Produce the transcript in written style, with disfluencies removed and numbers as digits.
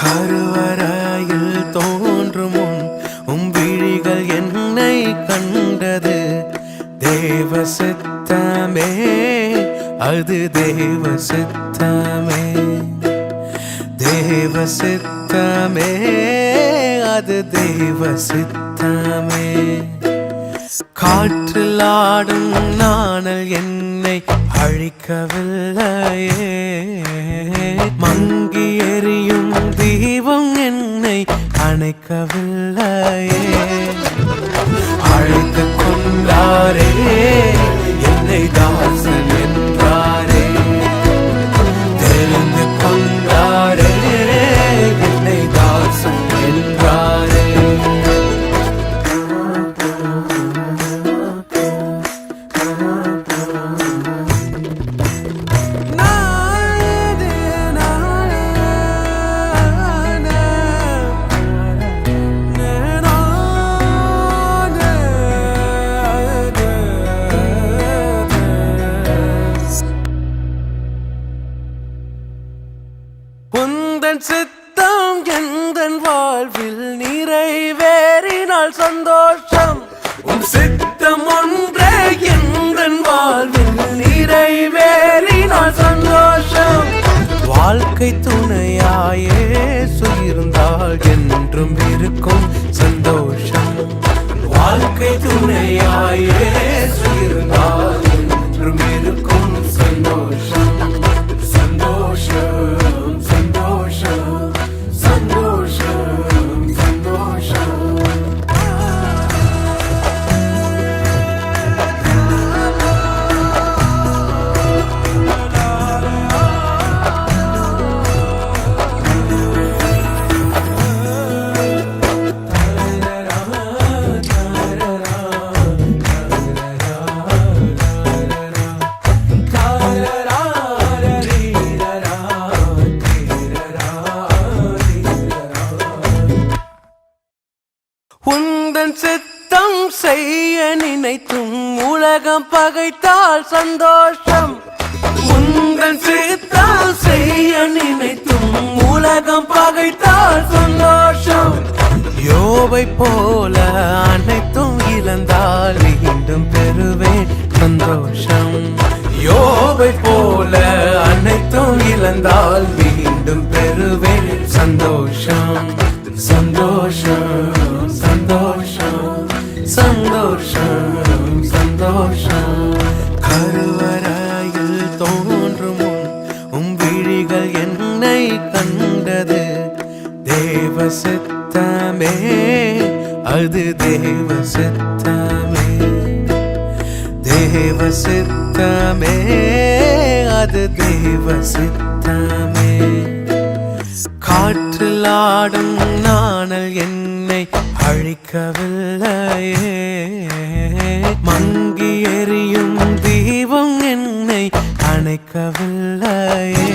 கருவறையில் தோன்றும் விழிகள் என்னை கண்டது. தேவ சித்தமே, அது தேவ சித்தமே. தேவ சித்தமே, அது தேவ சித்தமே. காற்றில் ஆடும் நாணல் என்னை அழிக்கவில்லையே. மங்கி எரியும் தீபம் என்னை அணைக்கவில்லையே. அழைத்து கொண்டாரே, என்னை தாசன் என்றாரே. தெரிந்து கொண்டாரே, என்னை தாசன் என்றாரே. உந்தன் சித்தம் எந்தன் வாழ்வில் நிறைவேறினால் சந்தோஷம். உன் சித்தம் ஒன்றே எந்தன் வாழ்வில் நிறைவேறினால் சந்தோஷம். வாழ்க்கை துணையாயே சுயிருந்தால் என்றும் இருக்கும் சந்தோஷம். வாழ்க்கை துணையாயே சுயிருந்தால் என்றும் இருக்கும் சந்தோஷம். உந்தன் சித்தம் செய்ய நினைத்தும் உலகம் பகைத்தால் சந்தோஷம். உந்தன் சித்தம் செய்ய நினைத்தும் உலகம் பகைத்தால் சந்தோஷம். யோபை போல அனைத்தும் இழந்தால் மீண்டும் பெறுவேன் சந்தோஷம். யோபை போல அனைத்தும் இழந்தால் மீண்டும் பெறுவேன் சந்தோஷம். சந்தோஷம், சந்தோஷம், சந்தோஷம், சந்தோஷம். கருவறையில் தோன்றும் விழிகள் என்னை கண்டது. தேவ சித்தமே, அது தேவ சித்தமே. தேவ சித்தமே, அது தேவ சித்தமே. காற்றில் ஆடும் நாணல் என்னை அழிக்கவில்லையே. மங்கி எரியும் தீபம் என்னை அணைக்கவில்லையே.